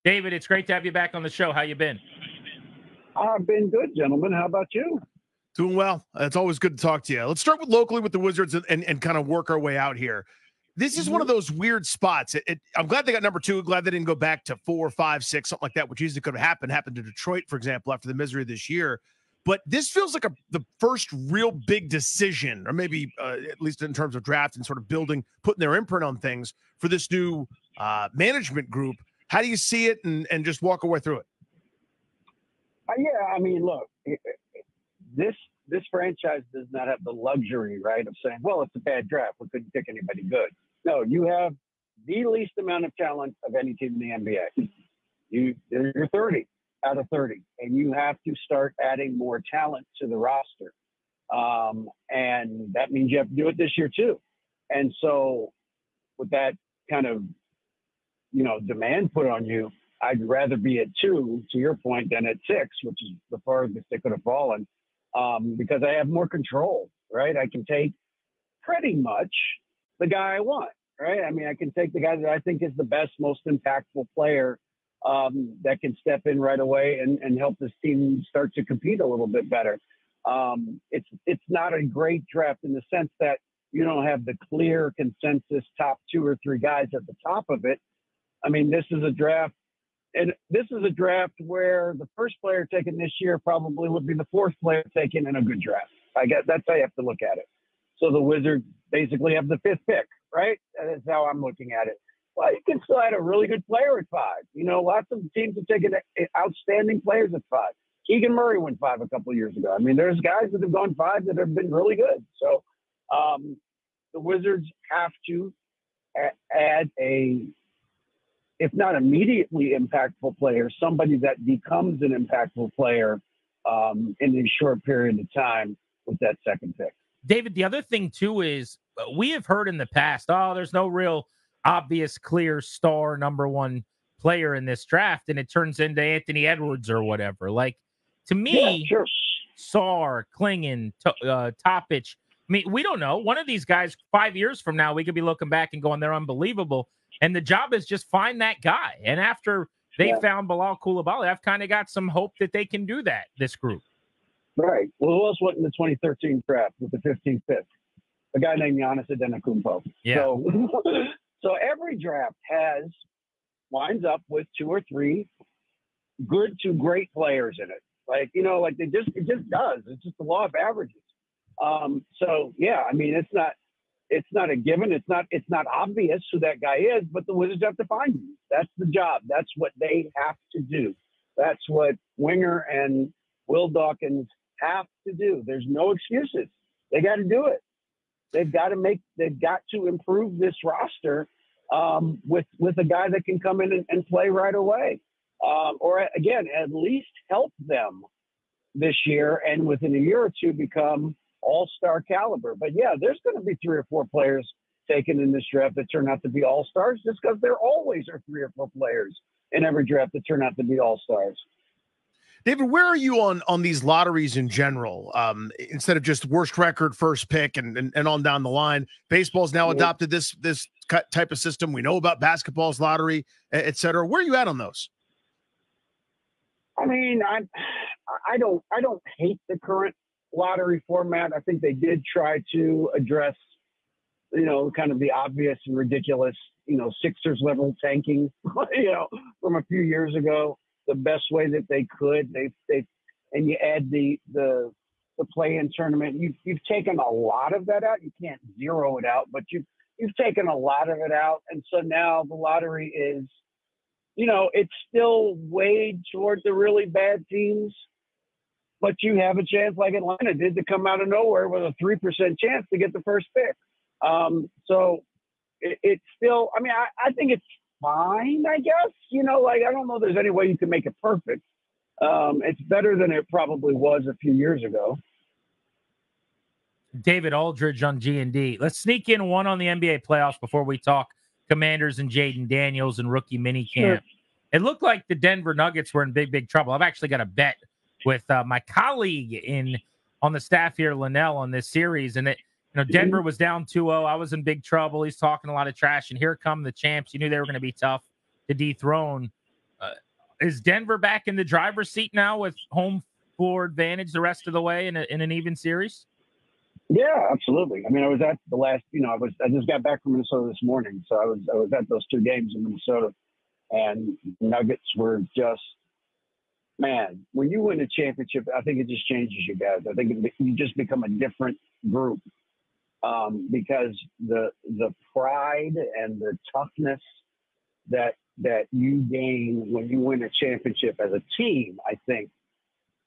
David, it's great to have you back on the show. How you been? I've been good, gentlemen. How about you? Doing well. It's always good to talk to you. Let's start with locally with the Wizards and kind of work our way out here. This is one of those weird spots. I'm glad they got number 2. Glad they didn't go back to 4, 5, 6, something like that, which easily could have happened to Detroit, for example, after the misery of this year. But this feels like the first real big decision, or maybe at least in terms of draft and sort of putting their imprint on things for this new management group. How do you see it, and just walk away through it? Yeah, I mean, look, this franchise does not have the luxury, right, of saying, well, it's a bad draft. We couldn't pick anybody good. No, you have the least amount of talent of any team in the NBA. You're 30 out of 30, and you have to start adding more talent to the roster. And that means you have to do it this year too. And so with that kind of, demand put on you, I'd rather be at 2, to your point, than at 6, which is the farthest they could have fallen, because I have more control, right? I can take pretty much the guy I want, right? I mean, I can take the guy that I think is the best, most impactful player that can step in right away and help this team start to compete a little bit better. It's not a great draft in the sense that you don't have the clear consensus top 2 or 3 guys at the top of it. I mean, this is a draft where the first player taken this year probably would be the 4th player taken in a good draft. I guess that's how you have to look at it. So the Wizards basically have the 5th pick, right? That's how I'm looking at it. Well, you can still add a really good player at 5. Lots of teams have taken outstanding players at 5. Keegan Murray went 5 a couple of years ago. I mean, there's guys that have gone 5 that have been really good. So the Wizards have to add if not immediately impactful player, somebody that becomes an impactful player in a short period of time with that 2nd pick. David, the other thing, too, is we have heard in the past, there's no real obvious, clear star number 1 player in this draft, and it turns into Anthony Edwards or whatever. Like, to me, yeah, sure. Sarr, Klingon, Topic, I mean, we don't know. One of these guys, 5 years from now, we could be looking back and going, they're unbelievable. And the job is just find that guy. And after they found Bilal Coulibaly, I've kind of got some hope that they can do that, this group. Right. Well, who else went in the 2013 draft with the 15th pick? A guy named Giannis Antetokounmpo. Yeah. So every draft winds up with 2 or 3 good to great players in it. It just does. It's just the law of averages. So yeah, I mean, it's not a given. It's not obvious who that guy is, but the Wizards have to find him. That's the job. That's what they have to do. That's what Winger and Will Dawkins have to do. There's no excuses. They got to do it. They've got to improve this roster with a guy that can come in and play right away. Or again, at least help them this year and within a year or 2 become all-star caliber. But yeah, there's going to be 3 or 4 players taken in this draft that turn out to be all-stars, just because there always are 3 or 4 players in every draft that turn out to be all-stars. David, where are you on these lotteries in general? Instead of just worst record, first pick, and on down the line, baseball's now adopted this type of system. We know about basketball's lottery, et cetera. Where are you at on those? I mean, I don't hate the current lottery format. I think they did try to address, kind of the obvious and ridiculous, Sixers level tanking, from a few years ago, the best way that they could. And you add the play-in tournament. You've taken a lot of that out. You can't zero it out, but you've taken a lot of it out. And so now the lottery is, it's still weighed toward the really bad teams, but you have a chance like Atlanta did to come out of nowhere with a 3% chance to get the first pick. So it's still, I mean, I think it's fine, I guess. I don't know there's any way you can make it perfect. It's better than it probably was a few years ago. David Aldridge on G&D. Let's sneak in one on the NBA playoffs before we talk Commanders and Jaden Daniels and rookie minicamp. Sure. It looked like the Denver Nuggets were in big trouble. I've actually got a bet with my colleague on the staff here, Linnell, on this series. And Denver was down 2-0. I was in big trouble. He's talking a lot of trash. And here come the champs. You knew they were going to be tough to dethrone. Is Denver back in the driver's seat now with home floor advantage the rest of the way in an even series? Yeah, absolutely. I mean, I was at the last, I just got back from Minnesota this morning. So I was at those 2 games in Minnesota, and Nuggets were just, man, when you win a championship, I think it just changes you guys. I think you just become a different group, because the pride and the toughness that you gain when you win a championship as a team, I think,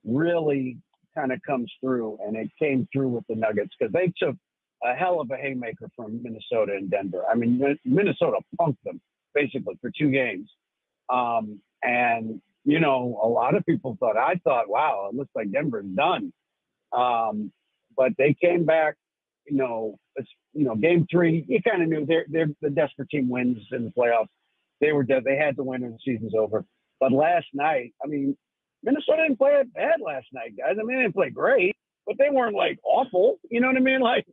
really kind of comes through, and it came through with the Nuggets because they took a hell of a haymaker from Minnesota and Denver. I mean, Minnesota punked them basically for 2 games. And, a lot of people I thought, wow, it looks like Denver's done. But they came back, game 3, you kind of knew they're the desperate team wins in the playoffs. They were dead. They had to win and the season's over. But last night, I mean, Minnesota didn't play bad last night, guys. I mean, they didn't play great, but they weren't like awful. You know what I mean? Like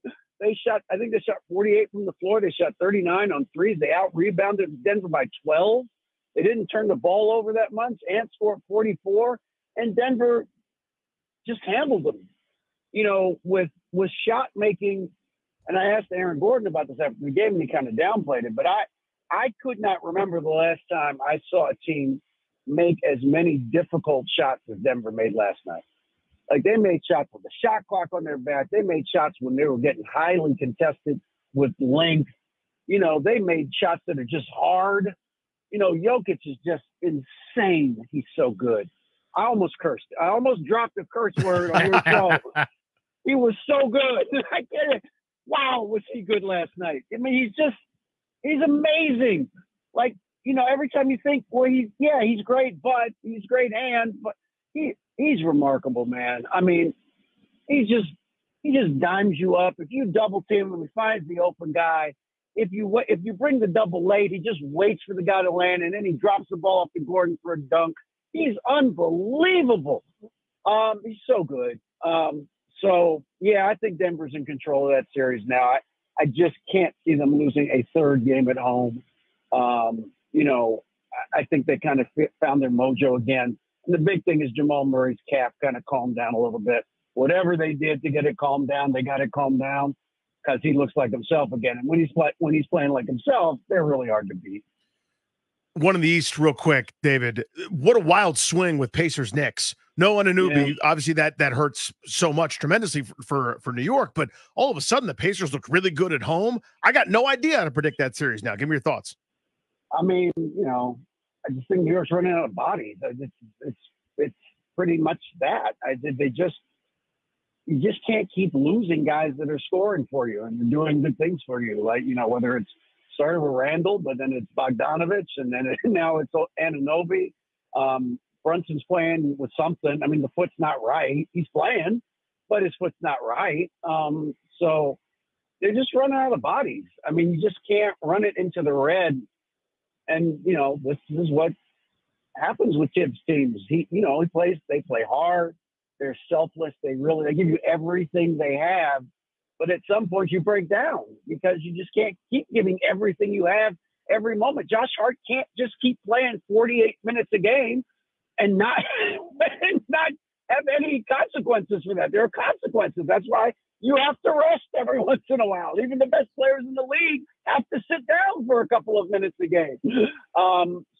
I think they shot 48 from the floor. They shot 39 on threes. They out-rebounded Denver by 12. They didn't turn the ball over that much. Ant scored 44, and Denver just handled them, with shot making. And I asked Aaron Gordon about this after the game, and he kind of downplayed it. But I could not remember the last time I saw a team make as many difficult shots as Denver made last night. Like, they made shots with the shot clock on their back. They made shots when they were getting highly contested with length. They made shots that are just hard. Jokic is just insane. He's so good. I almost cursed. I almost dropped a curse word on your show. He was so good. I get it. Wow, was he good last night? I mean, he's amazing. Like, every time you think, well, he's great, but he's great but he's remarkable, man. I mean, he just dimes you up. If you double team him, he finds the open guy. If you bring the double late, he just waits for the guy to land, and then he drops the ball up to Gordon for a dunk. He's unbelievable. He's so good. So yeah, I think Denver's in control of that series now. I just can't see them losing a 3rd game at home. I think they kind of found their mojo again. And the big thing is Jamal Murray's cap kind of calmed down a little bit. Whatever they did to get it calmed down, they got it calmed down because he looks like himself again. And when he's playing like himself, they're really hard to beat. One in the East real quick, David. What a wild swing with Pacers-Knicks. No Anunoby, yeah. Obviously that hurts so much tremendously for New York, but all of a sudden the Pacers look really good at home. I got no idea how to predict that series now. Give me your thoughts. I mean, I just think New York's running out of bodies. It's pretty much that. You just can't keep losing guys that are scoring for you and doing good things for you. Like, whether it's started with Randall, but then it's Bogdanovich, and then now it's Anunoby. Brunson's playing with something. I mean, the foot's not right. He's playing, but his foot's not right. So they're just running out of bodies. I mean, you just can't run it into the red. And, this is what happens with Tibbs teams. They play hard. They're selfless. They give you everything they have. But at some point you break down because you just can't keep giving everything you have every moment. Josh Hart can't just keep playing 48 minutes a game and not have any consequences for that. There are consequences. That's why you have to rest every once in a while. Even the best players in the league have to sit down for a couple of minutes a game.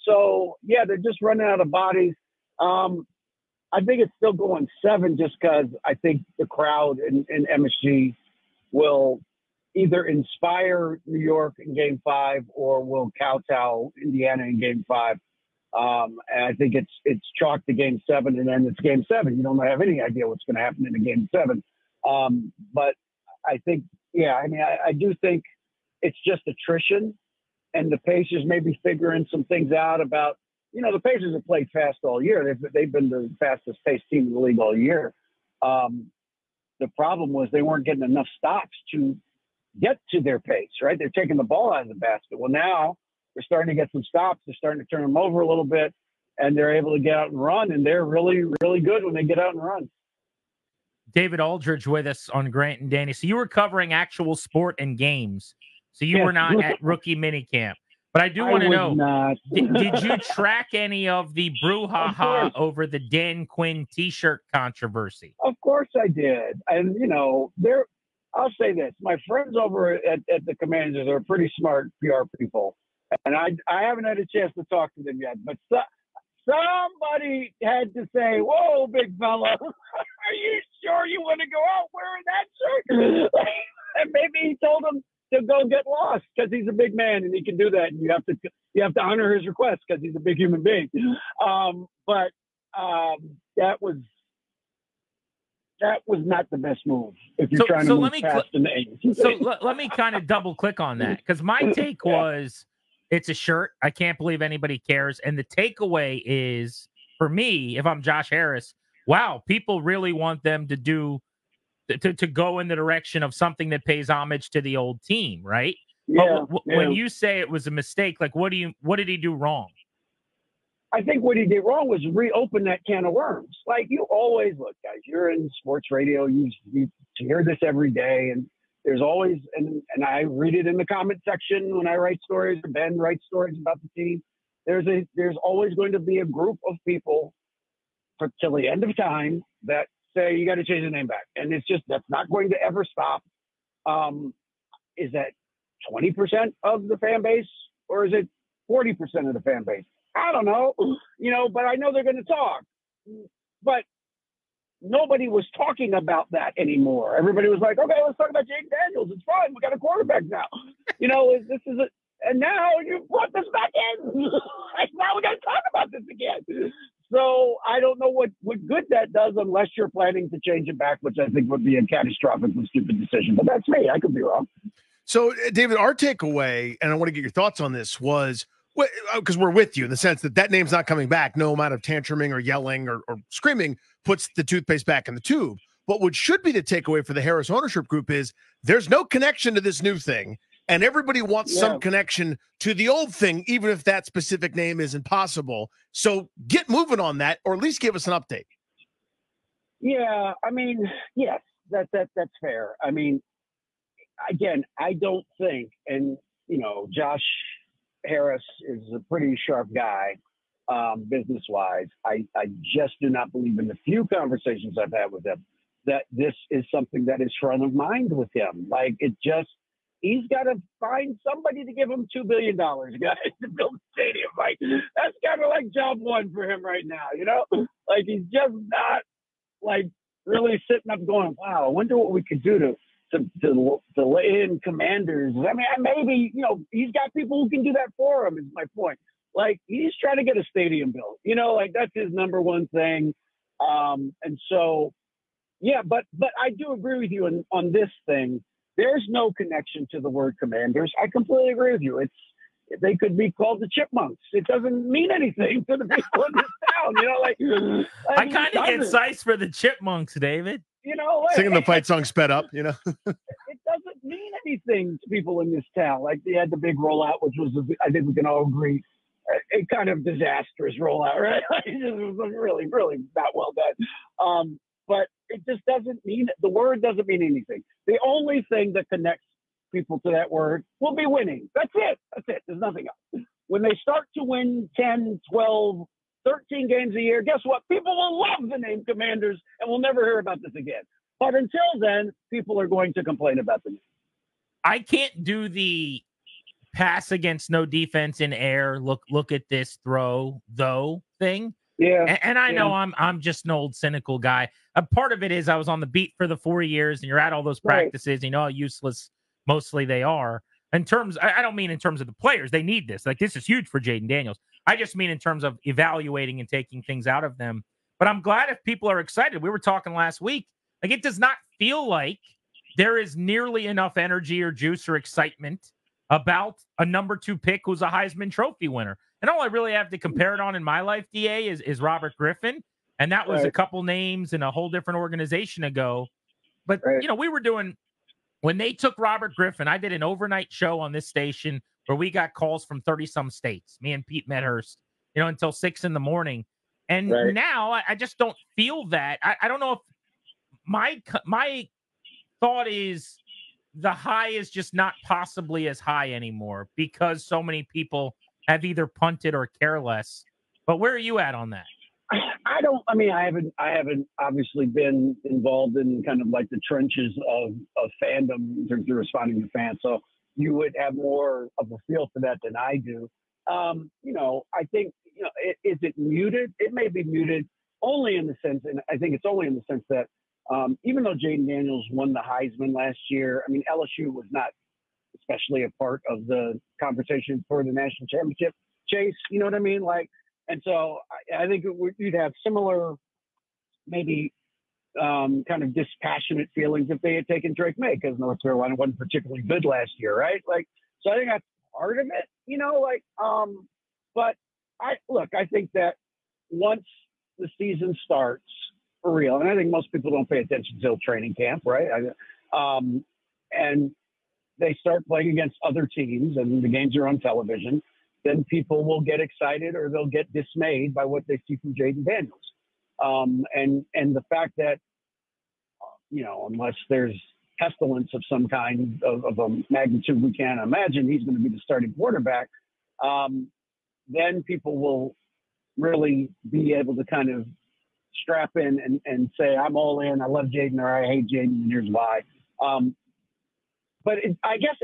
So, yeah, they're just running out of bodies. I think it's still going 7 just because I think the crowd in MSG will either inspire New York in Game 5 or will kowtow Indiana in Game 5. And I think it's chalked to Game 7, and then it's Game 7. You don't have any idea what's going to happen in a Game 7. But I think, I do think it's just attrition, and the Pacers may be figuring some things out about, the Pacers have played fast all year. They've been the fastest paced team in the league all year. The problem was they weren't getting enough stops to get to their pace, right? They're taking the ball out of the basket. Well, now they're starting to get some stops. They're starting to turn them over a little bit, and they're able to get out and run, and they're really, really good when they get out and run. David Aldridge with us on Grant and Danny. So you were covering actual sport and games. So you were not at rookie minicamp. But I do want to know, not. did you track any of the brouhaha over the Dan Quinn T-shirt controversy? Of course I did. And, I'll say this. My friends over at the Commanders are pretty smart PR people. And I haven't had a chance to talk to them yet. But somebody had to say, whoa, big fella, are you sure you want to go out wearing that shirt? And maybe he told him to go get lost because he's a big man and he can do that. And you have to honor his request because he's a big human being. But that was not the best move if you're trying to move past the name. So let me kind of double click on that, because my take was it's a shirt. I can't believe anybody cares. And the takeaway is, for me, if I'm Josh Harris, wow, people really want them to go in the direction of something that pays homage to the old team, right? Yeah, but when you say it was a mistake, like what did he do wrong? I think what he did wrong was reopen that can of worms. Like, you always look, guys, you're in sports radio. You hear this every day, and there's always, and I read it in the comment section when I write stories, or Ben writes stories about the team. There's always going to be a group of people till the end of time that say you got to change the name back, and that's not going to ever stop. Is that 20% of the fan base, or is it 40% of the fan base? I don't know, but I know they're going to talk. But nobody was talking about that anymore. Everybody was like, okay, let's talk about Jaden Daniels. It's fine. We got a quarterback now. And now you brought this back in. Now we got to talk about this again. So I don't know what good that does unless you're planning to change it back, which I think would be a catastrophically stupid decision. But that's me. I could be wrong. So, David, our takeaway, and I want to get your thoughts on this, was because we're with you in the sense that name's not coming back. No amount of tantruming or yelling or screaming puts the toothpaste back in the tube. But what should be the takeaway for the Harris ownership group is there's no connection to this new thing, and everybody wants some connection to the old thing, even if that specific name isn't possible. So get moving on that, or at least give us an update. Yeah, I mean, yes, that's fair. I mean, again, I don't think, and Josh Harris is a pretty sharp guy, business-wise. I just do not believe, in the few conversations I've had with him, that this is something that is front of mind with him. Like, he's got to find somebody to give him $2 billion, guys, to build a stadium. Like, that's kind of like job one for him right now, Like, he's just not, like, really sitting up going, wow, I wonder what we could do to lay in Commanders. I mean, maybe, he's got people who can do that for him, is my point. Like, he's trying to get a stadium built, like, that's his number one thing. And so, yeah, but I do agree with you on this thing. There's no connection to the word Commanders. I completely agree with you. They could be called the Chipmunks. It doesn't mean anything to the people in this town, I kind of get size for the Chipmunks, David. Singing the fight song sped up, It doesn't mean anything to people in this town. Like, they had the big rollout, which was, I think we can all agree, a kind of disastrous rollout, right? It was really, really not well done. But it just doesn't mean, the word doesn't mean anything. The only thing that connects people to that word will be winning. That's it. There's nothing else. When they start to win 10, 12, 13 games a year, guess what? People will love the name Commanders, and we'll never hear about this again. But until then, people are going to complain about the name. I can't do the pass against no defense in air. Look at this throw though thing. Yeah. And I know I'm just an old cynical guy. A part of it is I was on the beat for the 4 years, and you're at all those practices. You know how useless mostly they are. I don't mean in terms of the players. They need this. Like, this is huge for Jaden Daniels. I just mean in terms of evaluating and taking things out of them. But I'm glad if people are excited. We were talking last week. Like, it does not feel like there is nearly enough energy or juice or excitement about a number 2 pick who's a Heisman Trophy winner. And all I really have to compare it on in my life, DA, is Robert Griffin. And that was a couple names in a whole different organization ago. But, we were doing, when they took Robert Griffin, I did an overnight show on this station where we got calls from 30-some states, me and Pete Medhurst, until 6 a.m. And now I just don't feel that. I don't know if my thought is the high is just not possibly as high anymore because so many people have either punted or care less. But where are you at on that? I don't. I mean, I haven't obviously been involved in kind of like the trenches of fandom in terms of responding to fans. So you would have more of a feel for that than I do. I think is it muted? It may be muted only in the sense, and I think it's only in the sense that even though Jaden Daniels won the Heisman last year, I mean LSU was not especially a part of the conversation for the national championship chase. You know what I mean? Like. And so I think you'd have similar, maybe kind of dispassionate feelings if they had taken Drake May, because North Carolina wasn't particularly good last year, right? Like, so I think that's part of it, but I think that once the season starts for real, and I think most people don't pay attention until training camp, right? And they start playing against other teams and the games are on television, then people will get excited or they'll get dismayed by what they see from Jaden Daniels. And the fact that, unless there's pestilence of some kind of a magnitude we can't imagine, he's going to be the starting quarterback, then people will really be able to kind of strap in and say, I'm all in, I love Jaden, or I hate Jaden, and here's why. But I guess,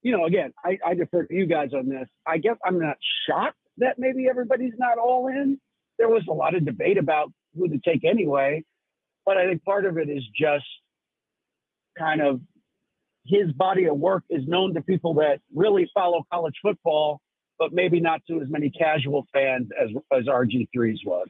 again, I defer to you guys on this. I guess I'm not shocked that maybe everybody's not all in. There was a lot of debate about who to take anyway, but I think part of it is just kind of his body of work is known to people that really follow college football, but maybe not to as many casual fans as RG3's was.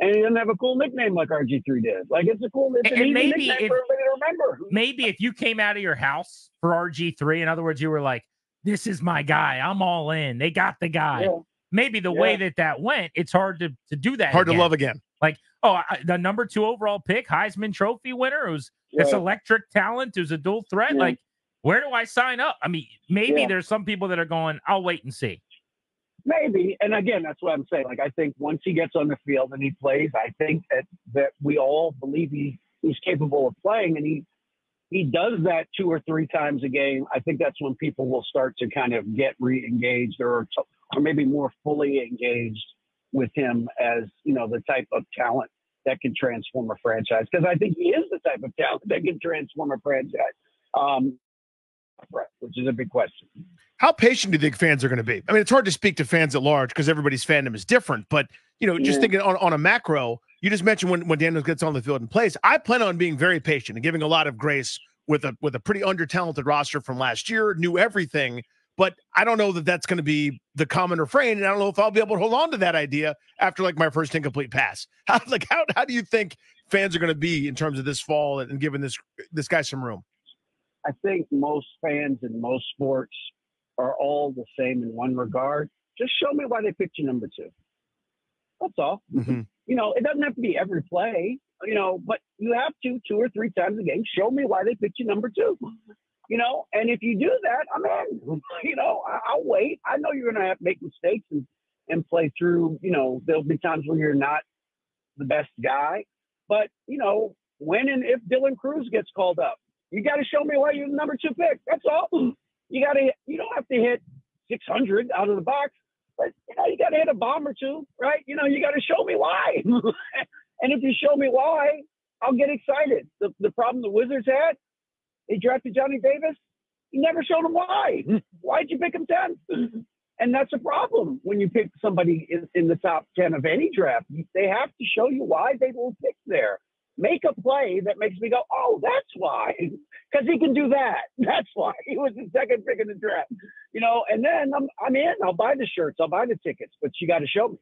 And he doesn't have a cool nickname like RG3 did. Like, it's a cool, it's an easy nickname for everybody to remember. Maybe if you came out of your house for RG3, in other words, you were like, this is my guy, I'm all in, they got the guy. Yeah. Maybe the way that went, it's hard to do that. Hard to love again. Like, the number 2 overall pick, Heisman Trophy winner, who's this electric talent, who's a dual threat. Yeah. Like, where do I sign up? I mean, maybe there's some people that are going, I'll wait and see. Maybe. And again, that's what I'm saying. Like, I think once he gets on the field and he plays, I think that we all believe he's capable of playing, and he does that 2 or 3 times a game. I think that's when people will start to kind of get re-engaged or maybe more fully engaged with him as, the type of talent that can transform a franchise. Because I think he is the type of talent that can transform a franchise, which is a big question. How patient do you think fans are going to be? I mean, it's hard to speak to fans at large because everybody's fandom is different. But, just thinking on a macro, you just mentioned when Daniels gets on the field and plays, I plan on being very patient and giving a lot of grace with a pretty under-talented roster from last year, knew everything. But I don't know that that's going to be the common refrain, and I don't know if I'll be able to hold on to that idea after like my first incomplete pass. How do you think fans are going to be in terms of this fall and giving this guy some room? I think most fans in most sports are all the same in one regard. Just show me why they picked you number 2. That's all. Mm-hmm. It doesn't have to be every play, but you have to 2 or 3 times a game. Show me why they picked you number 2. And if you do that, I'm in. I'll wait. I know you're going to have to make mistakes and play through. There'll be times when you're not the best guy. But, when and if Dylan Cruz gets called up, you got to show me why you're the number 2 pick. That's all. You don't have to hit 600 out of the box, but, you got to hit a bomb or 2, right? You got to show me why. And if you show me why, I'll get excited. The problem the Wizards had, they drafted Johnny Davis. You never showed them why. Why'd you pick him 10th? And that's a problem when you pick somebody in the top 10 of any draft. They have to show you why they were picked there. Make a play that makes me go, oh, that's why. Because he can do that. That's why. He was the 2nd pick in the draft. And then I'm in. I'll buy the shirts. I'll buy the tickets. But you got to show me.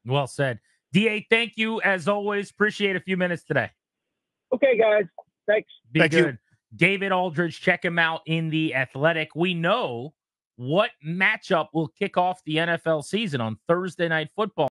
Well said. DA, thank you as always. Appreciate a few minutes today. Okay, guys. Thanks. Be good. David Aldridge, check him out in The Athletic. We know what matchup will kick off the NFL season on Thursday Night Football.